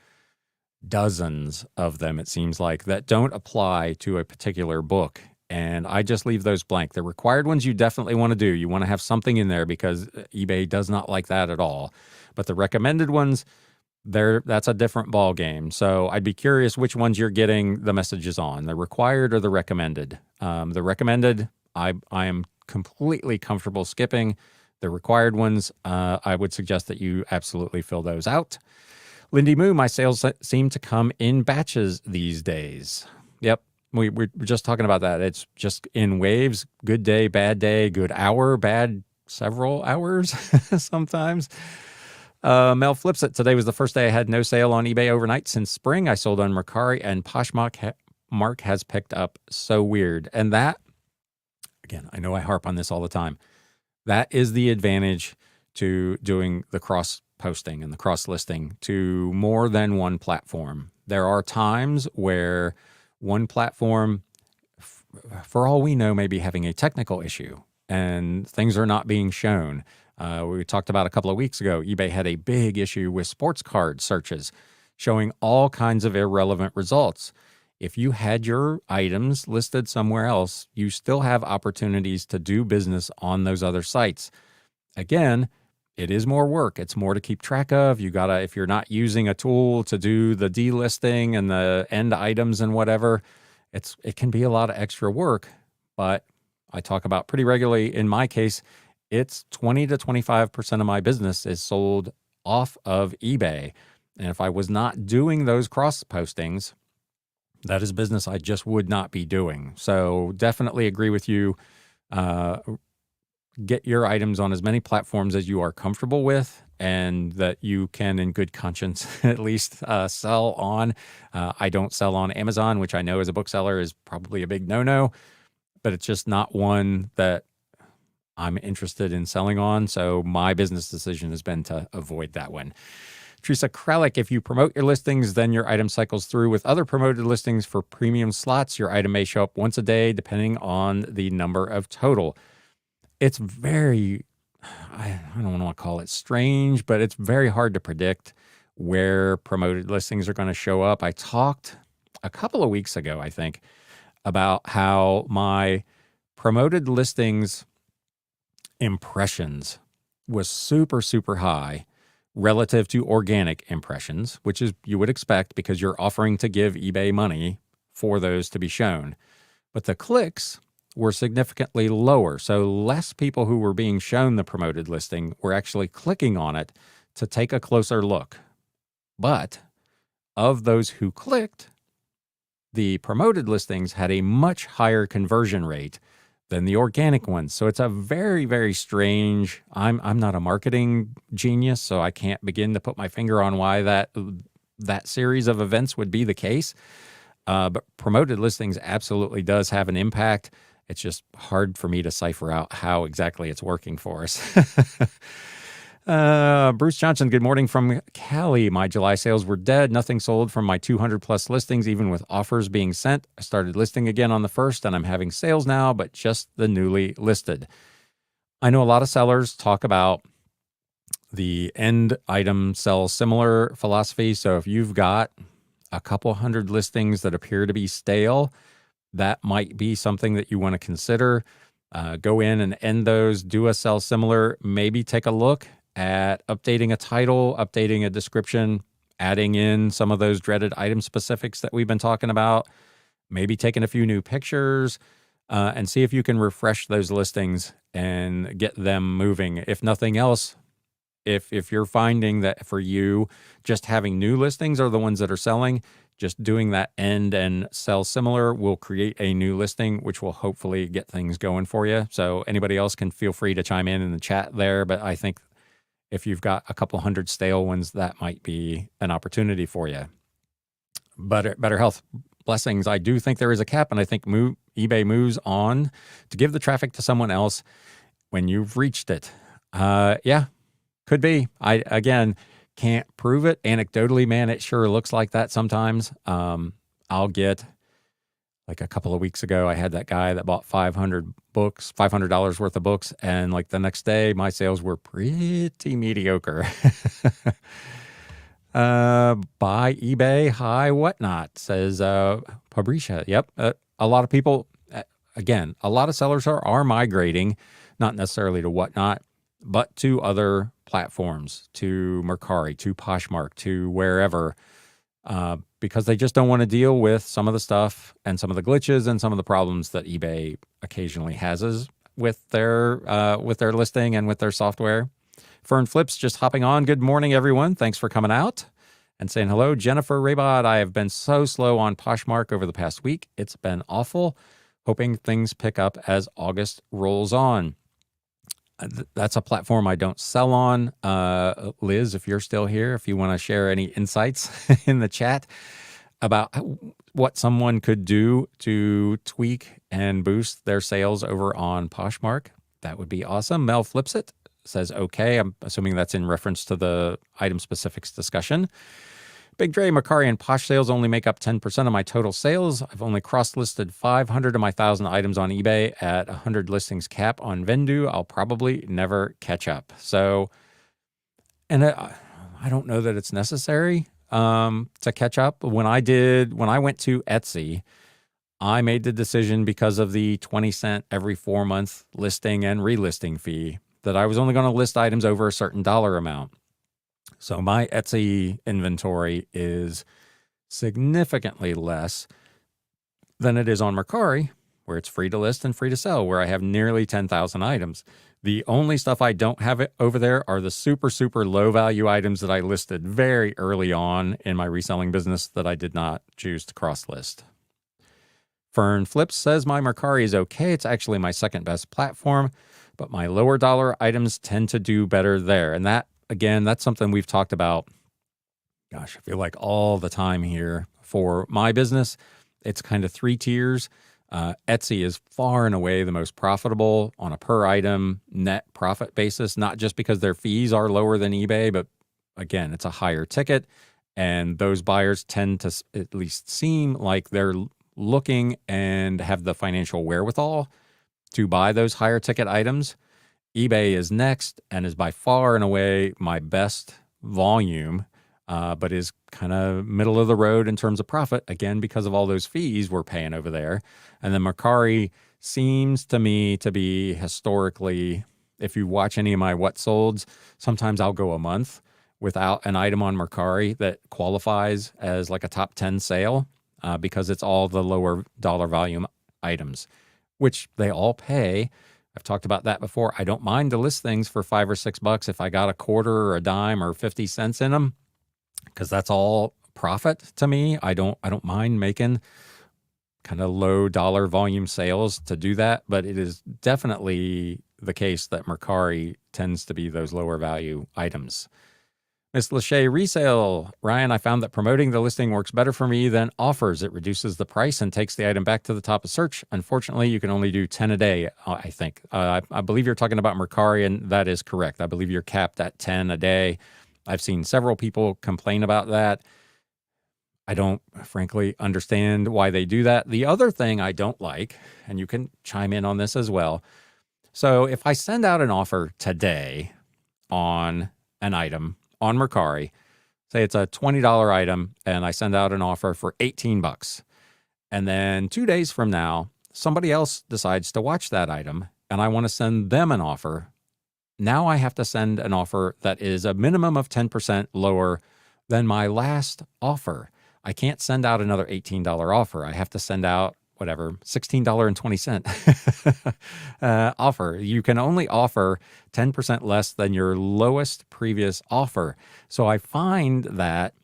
dozens of them, it seems like, that don't apply to a particular book. And I just leave those blank. The required ones you definitely want to do. You want to have something in there because eBay does not like that at all. But the recommended ones, that's a different ball game. So I'd be curious which ones you're getting the messages on, the required or the recommended. The recommended, I am completely comfortable skipping. The required ones, I would suggest that you absolutely fill those out. Lindy Moo, my sales seem to come in batches these days. Yep. We're just talking about that. It's just in waves. Good day, good hour, bad several hours sometimes. Mel flips it. Today was the first day I had no sale on eBay overnight since spring. I sold on Mercari, and Poshmark has picked up. So weird. And that, again, I know I harp on this all the time. That is the advantage to doing the cross posting and the cross listing to more than one platform. There are times where one platform, for all we know, may be having a technical issue and things are not being shown. We talked about a couple of weeks ago, eBay had a big issue with sports card searches showing all kinds of irrelevant results. If you had your items listed somewhere else, you still have opportunities to do business on those other sites. Again, it is more work. It's more to keep track of. You gotta, if you're not using a tool to do the delisting and the end items and whatever, it can be a lot of extra work. But I talk about pretty regularly, in my case, it's 20 to 25% of my business is sold off of eBay. And if I was not doing those cross postings, that is business I just would not be doing. So definitely agree with you. Get your items on as many platforms as you are comfortable with and that you can, in good conscience, at least sell on. I don't sell on Amazon, which I know as a bookseller is probably a big no-no, but it's just not one that I'm interested in selling on. So my business decision has been to avoid that one. Teresa Kralik, if you promote your listings, then your item cycles through with other promoted listings for premium slots. Your item may show up once a day, depending on the number of total. It's very, I don't want to call it strange, but it's very hard to predict where promoted listings are going to show up. I talked a couple of weeks ago, I think, about how my promoted listings impressions was super, super high relative to organic impressions, which is you would expect because you're offering to give eBay money for those to be shown. But the clicks were significantly lower. So less people who were being shown the promoted listing were actually clicking on it to take a closer look. But of those who clicked, the promoted listings had a much higher conversion rate than the organic ones. So it's a very, very strange, I'm not a marketing genius, so I can't begin to put my finger on why that series of events would be the case. But promoted listings absolutely does have an impact. It's just hard for me to cipher out how exactly it's working for us. Bruce Johnson, good morning from Cali. My July sales were dead. Nothing sold from my 200 plus listings, even with offers being sent. I started listing again on the 1st and I'm having sales now, but just the newly listed. I know a lot of sellers talk about the end item sell similar philosophy. So if you've got a couple hundred listings that appear to be stale, that might be something that you want to consider. Go in and end those, do a sell similar, maybe take a look at updating a title, updating a description, adding in some of those dreaded item specifics that we've been talking about, maybe taking a few new pictures, and see if you can refresh those listings and get them moving. If nothing else, if you're finding that for you, just having new listings are the ones that are selling, just doing that end and sell similar will create a new listing, which will hopefully get things going for you. So anybody else can feel free to chime in the chat there, but I think if you've got a couple hundred stale ones, that might be an opportunity for you. Better health blessings. I do think there is a cap, and I think eBay moves on to give the traffic to someone else when you've reached it. Yeah, could be. I, again, can't prove it. Anecdotally, man, it sure looks like that sometimes. I'll get, like a couple of weeks ago, I had that guy that bought $500 worth of books, and like the next day, my sales were pretty mediocre. Buy eBay, hi, whatnot, says Fabrisha. Yep, a lot of people, again, a lot of sellers are migrating, not necessarily to whatnot, but to other platforms, to Mercari, to Poshmark, to wherever, because they just don't want to deal with some of the stuff and some of the glitches and some of the problems that eBay occasionally has with their listing and with their software. Fern Flips just hopping on. Good morning, everyone. Thanks for coming out. and saying, hello, Jennifer Raybot. I have been so slow on Poshmark over the past week. It's been awful. Hoping things pick up as August rolls on. That's a platform I don't sell on. Liz, if you're still here, if you want to share any insights in the chat about what someone could do to tweak and boost their sales over on Poshmark, that would be awesome. Mel Flips It says, okay. I'm assuming that's in reference to the item specifics discussion. Big Dre, Mercari, and Posh sales only make up 10% of my total sales. I've only cross-listed 500 of my 1,000 items on eBay at 100 listings cap on Vendu. I'll probably never catch up. So, and I don't know that it's necessary to catch up. When I went to Etsy, I made the decision because of the 20-cent every 4-month listing and relisting fee that I was only going to list items over a certain dollar amount. So my Etsy inventory is significantly less than it is on Mercari, where it's free to list and free to sell, where I have nearly 10,000 items. The only stuff I don't have it over there are the super, super low value items that I listed very early on in my reselling business that I did not choose to cross list. Fern Flips says my Mercari is okay. It's actually my second best platform, but my lower dollar items tend to do better there. And that, again, that's something we've talked about, gosh, I feel like all the time here for my business. It's kind of 3 tiers. Etsy is far and away the most profitable on a per item net profit basis, not just because their fees are lower than eBay, but again, it's a higher ticket. And those buyers tend to at least seem like they're looking and have the financial wherewithal to buy those higher ticket items. eBay is next and is by far and away my best volume, but is kind of middle of the road in terms of profit, again, because of all those fees we're paying over there. And then Mercari seems to me to be historically, if you watch any of my what solds, sometimes I'll go a month without an item on Mercari that qualifies as like a top 10 sale because it's all the lower dollar volume items, which they all pay. I've talked about that before. I don't mind to list things for $5 or $6 if I got a quarter or a dime or 50 cents in them, because that's all profit to me. I don't mind making kind of low dollar volume sales to do that, but it is definitely the case that Mercari tends to be those lower value items. Miss Lachey Resale, Ryan, I found that promoting the listing works better for me than offers. It reduces the price and takes the item back to the top of search. Unfortunately, you can only do 10 a day, I think. I believe you're talking about Mercari, and that is correct. I believe you're capped at 10 a day. I've seen several people complain about that. I don't, frankly, understand why they do that. The other thing I don't like, and you can chime in on this as well. So if I send out an offer today on an item on Mercari, say it's a $20 item, and I send out an offer for $18. And then 2 days from now, somebody else decides to watch that item, and I want to send them an offer. Now I have to send an offer that is a minimum of 10% lower than my last offer. I can't send out another $18 offer. I have to send out whatever, $16.20 offer. You can only offer 10% less than your lowest previous offer. So I find that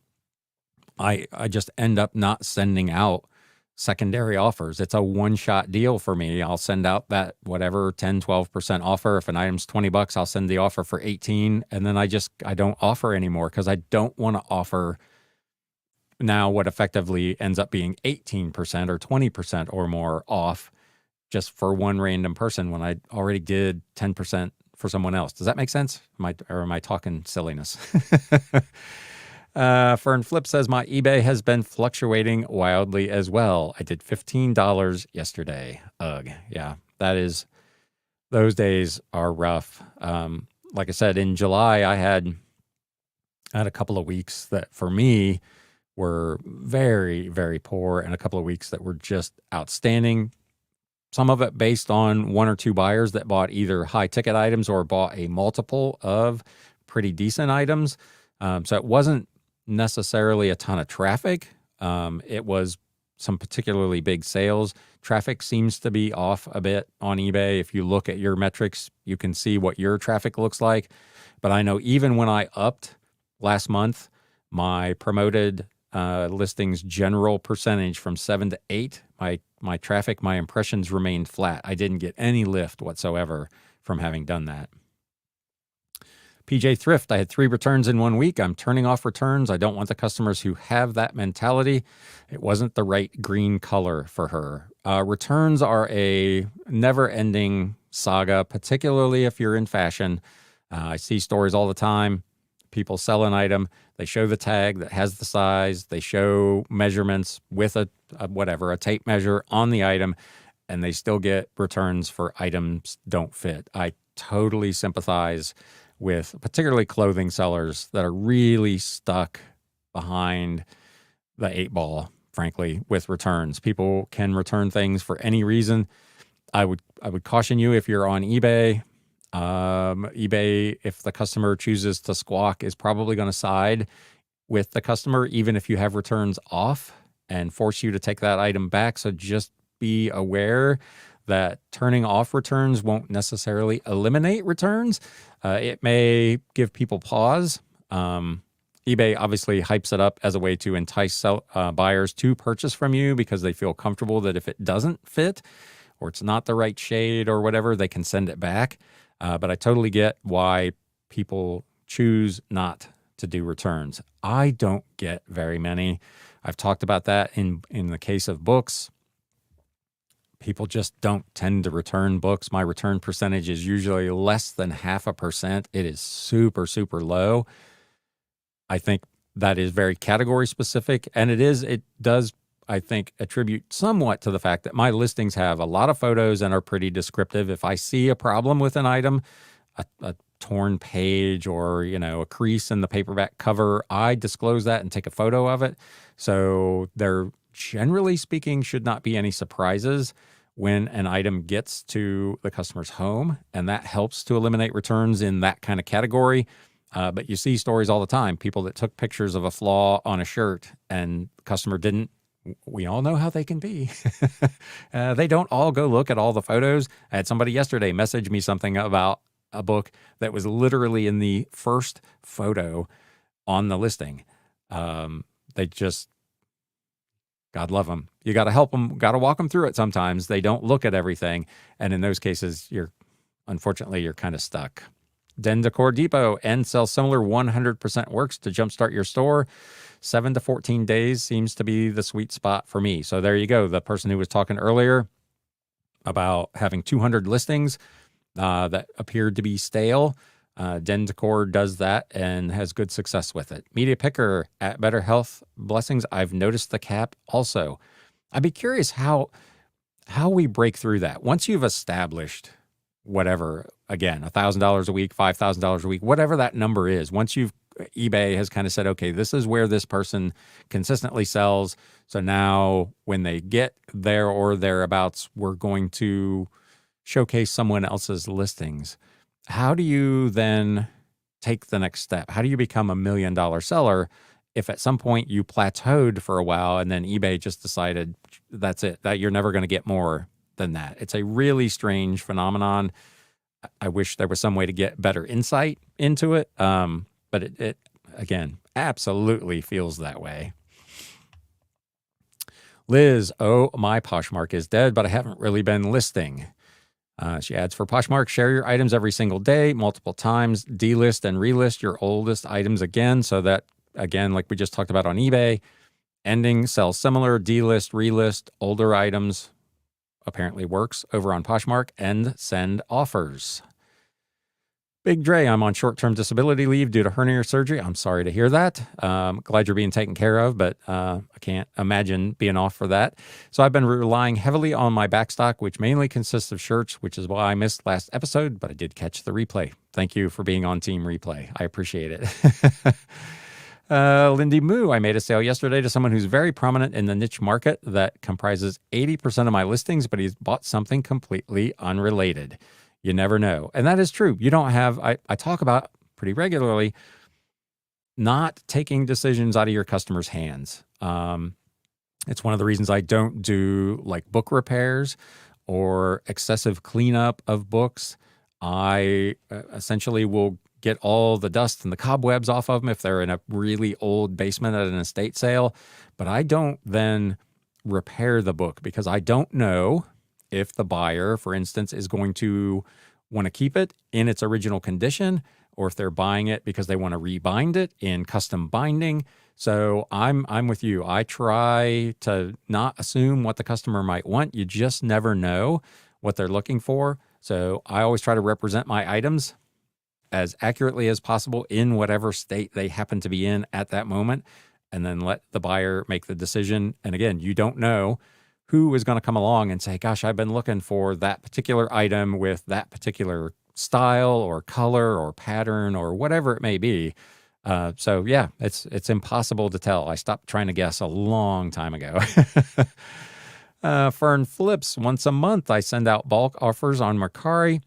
I just end up not sending out secondary offers. It's a one-shot deal for me. I'll send out that whatever 10, 12% offer. If an item's $20, I'll send the offer for 18, and then I don't offer anymore because I don't want to offer now what effectively ends up being 18% or 20% or more off just for one random person when I already did 10% for someone else. Does that make sense? Am I talking silliness? Fern Flip says, my eBay has been fluctuating wildly as well. I did $15 yesterday. Ugh. Yeah, those days are rough. Like I said, in July, I had a couple of weeks that for me were very, very poor, and a couple of weeks that were just outstanding. Some of it based on 1 or 2 buyers that bought either high ticket items or bought a multiple of pretty decent items. So it wasn't necessarily a ton of traffic. It was some particularly big sales. Traffic seems to be off a bit on eBay. If you look at your metrics, you can see what your traffic looks like. But I know even when I upped last month my promoted listings general percentage from 7 to 8. My traffic, my impressions remained flat. I didn't get any lift whatsoever from having done that. PJ Thrift, I had 3 returns in 1 week. I'm turning off returns. I don't want the customers who have that mentality. It wasn't the right green color for her. Returns are a never-ending saga, particularly if you're in fashion. I see stories all the time. People sell an item. They show the tag that has the size. They show measurements with a tape measure on the item, and they still get returns for items don't fit. I totally sympathize with particularly clothing sellers that are really stuck behind the 8 ball, frankly, with returns. People can return things for any reason. I would caution you if you're on eBay. eBay, if the customer chooses to squawk, is probably going to side with the customer, even if you have returns off, and force you to take that item back. So just be aware that turning off returns won't necessarily eliminate returns. It may give people pause. eBay obviously hypes it up as a way to entice buyers to purchase from you because they feel comfortable that if it doesn't fit or it's not the right shade or whatever, they can send it back. But I totally get why people choose not to do returns. I don't get very many. I've talked about that in the case of books. People just don't tend to return books. My return percentage is usually less than 0.5%. It is super, super low. I think that is very category specific, and it does, I think, attribute somewhat to the fact that my listings have a lot of photos and are pretty descriptive. If I see a problem with an item, a torn page or, a crease in the paperback cover, I disclose that and take a photo of it. So there, generally speaking, should not be any surprises when an item gets to the customer's home, and that helps to eliminate returns in that kind of category. But you see stories all the time, people that took pictures of a flaw on a shirt and the customer didn't. We all know how they can be. They don't all go look at all the photos. I had somebody yesterday message me something about a book that was literally in the first photo on the listing. They just, God love them. You got to help them, got to walk them through it sometimes. They don't look at everything. And in those cases, unfortunately, you're kind of stuck. Den Decor Depot, and sell similar 100% works to jumpstart your store. 7 to 14 days seems to be the sweet spot for me. So there you go. The person who was talking earlier about having 200 listings that appeared to be stale, Den Decor does that and has good success with it. Media Picker at Better Health Blessings, I've noticed the cap also. I'd be curious how we break through that. Once you've established whatever, again, $1,000 a week, $5,000 a week, whatever that number is, eBay has kind of said, okay, this is where this person consistently sells. So now when they get there or thereabouts, we're going to showcase someone else's listings. How do you then take the next step? How do you become $1 million seller if at some point you plateaued for a while and then eBay just decided that's it, that you're never going to get more than that? It's a really strange phenomenon. I wish there was some way to get better insight into it. But it again, absolutely feels that way. Liz, oh, my Poshmark is dead, but I haven't really been listing. She adds, for Poshmark, share your items every single day, multiple times, delist and relist your oldest items again. So that, again, like we just talked about on eBay, ending, sell similar, delist, relist, older items, apparently works over on Poshmark, and send offers. Big Dre, I'm on short-term disability leave due to hernia surgery. I'm sorry to hear that. Glad you're being taken care of, but I can't imagine being off for that. So I've been relying heavily on my backstock, which mainly consists of shirts, which is why I missed last episode, but I did catch the replay. Thank you for being on Team Replay. I appreciate it. Lindy Moo, I made a sale yesterday to someone who's very prominent in the niche market that comprises 80% of my listings, but he's bought something completely unrelated. You never know. And that is true. You don't have, I talk about pretty regularly, not taking decisions out of your customers' hands. It's one of the reasons I don't do like book repairs or excessive cleanup of books. I essentially will get all the dust and the cobwebs off of them if they're in a really old basement at an estate sale. But I don't then repair the book because I don't know if the buyer, for instance, is going to want to keep it in its original condition, or if they're buying it because they want to rebind it in custom binding. So I'm with you. I try to not assume what the customer might want. You just never know what they're looking for. So I always try to represent my items as accurately as possible in whatever state they happen to be in at that moment, and then let the buyer make the decision. And again, you don't know who is going to come along and say, gosh, I've been looking for that particular item with that particular style or color or pattern or whatever it may be. So yeah, it's impossible to tell. I stopped trying to guess a long time ago. Fern Flips, once a month, I send out bulk offers on Mercari.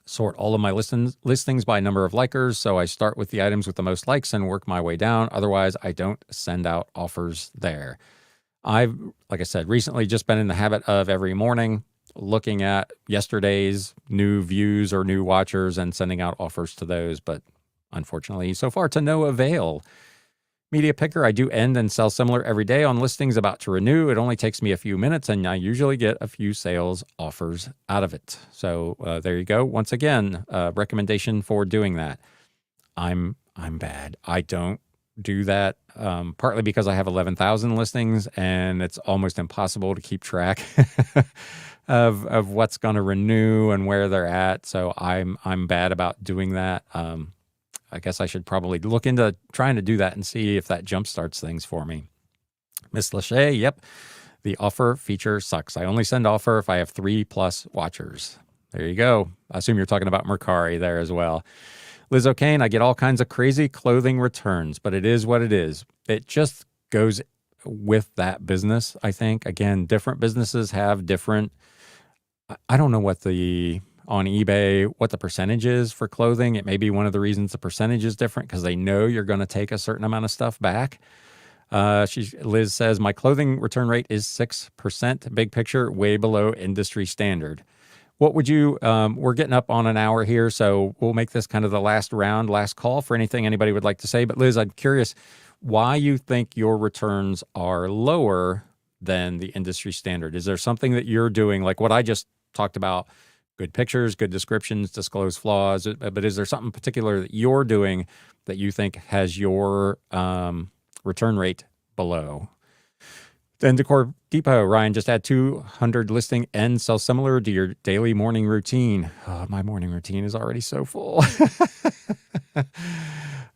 Sort all of my listings by number of likers. So I start with the items with the most likes and work my way down. Otherwise, I don't send out offers there. I've, like I said, recently just been in the habit of every morning looking at yesterday's new views or new watchers and sending out offers to those. But unfortunately, so far to no avail. Media Picker, I do end and sell similar every day on listings about to renew. It only takes me a few minutes, and I usually get a few sales offers out of it. So there you go. Once again, recommendation for doing that. I'm bad. I don't do that, partly because I have 11,000 listings, and it's almost impossible to keep track of what's going to renew and where they're at. So I'm bad about doing that. I guess I should probably look into trying to do that and see if that jump starts things for me. Miss Lachey, yep. The offer feature sucks. I only send offer if I have 3+ watchers. There you go. I assume you're talking about Mercari there as well. Liz O'Kane, I get all kinds of crazy clothing returns, but it is what it is. It just goes with that business, I think. Again, different businesses have different, I don't know what on eBay, what the percentage is for clothing. It may be one of the reasons the percentage is different because they know you're going to take a certain amount of stuff back. Liz says, my clothing return rate is 6%. Big picture, way below industry standard. What would you, we're getting up on an hour here, so we'll make this kind of the last call for anything anybody would like to say. But Liz, I'm curious why you think your returns are lower than the industry standard. Is there something that you're doing, like what I just talked about, good pictures, good descriptions, disclose flaws, but is there something particular that you're doing that you think has your return rate below? Then Decor Depot, Ryan, just add 200 listing and sell similar to your daily morning routine. Oh, my morning routine is already so full.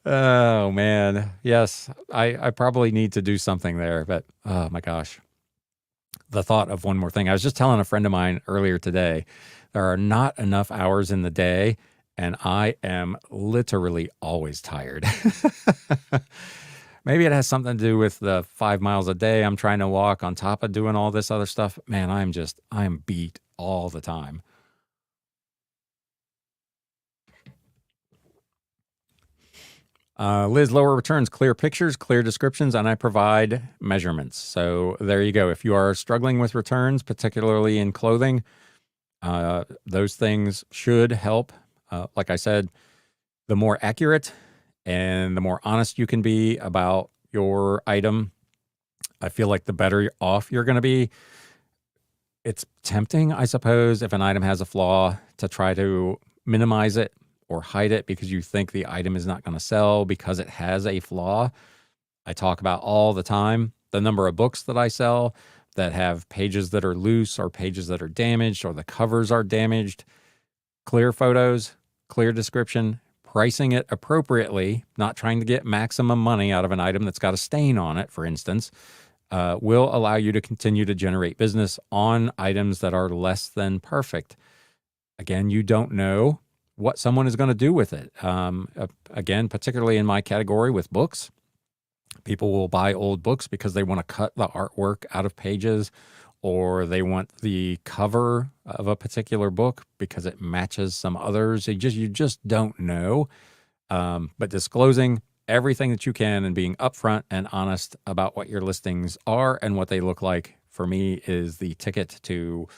Oh, man. Yes, I probably need to do something there, but oh my gosh. The thought of one more thing. I was just telling a friend of mine earlier today, there are not enough hours in the day, and I am literally always tired. Maybe it has something to do with the 5 miles a day I'm trying to walk on top of doing all this other stuff. Man, I'm beat all the time. Liz, lower returns, clear pictures, clear descriptions, and I provide measurements. So there you go. If you are struggling with returns, particularly in clothing, those things should help. Like I said, the more accurate and the more honest you can be about your item, I feel like the better off you're going to be. It's tempting, I suppose, if an item has a flaw to try to minimize it or hide it because you think the item is not going to sell because it has a flaw. I talk about all the time the number of books that I sell that have pages that are loose or pages that are damaged or the covers are damaged. Clear photos, clear description, pricing it appropriately, not trying to get maximum money out of an item that's got a stain on it, for instance, will allow you to continue to generate business on items that are less than perfect. Again, you don't know what someone is going to do with it. Again, particularly in my category with books, people will buy old books because they want to cut the artwork out of pages, or they want the cover of a particular book because it matches some others. You just don't know. But disclosing everything that you can and being upfront and honest about what your listings are and what they look like, for me, is the ticket to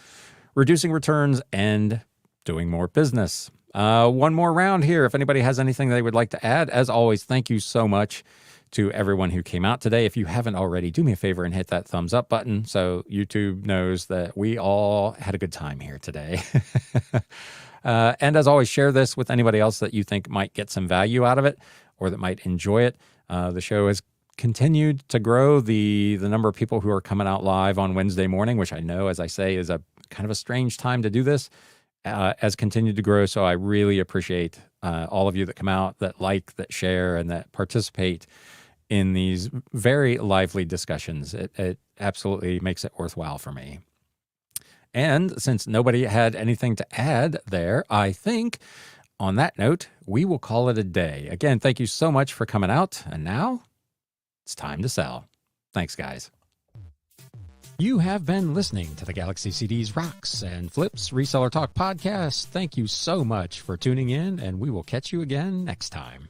reducing returns and doing more business. One more round here. If anybody has anything they would like to add, as always, thank you so much to everyone who came out today. If you haven't already, do me a favor and hit that thumbs up button so YouTube knows that we all had a good time here today. And as always, share this with anybody else that you think might get some value out of it or that might enjoy it. The show has continued to grow. The number of people who are coming out live on Wednesday morning, which I know, as I say, is a kind of a strange time to do this, has continued to grow. So I really appreciate all of you that come out, that like, that share, and that participate in these very lively discussions. It absolutely makes it worthwhile for me. And since nobody had anything to add there, I think on that note, we will call it a day. Again, thank you so much for coming out. And now it's time to sell. Thanks, guys. You have been listening to the Galaxy CDs Rocks and Flips Reseller Talk podcast. Thank you so much for tuning in, and we will catch you again next time.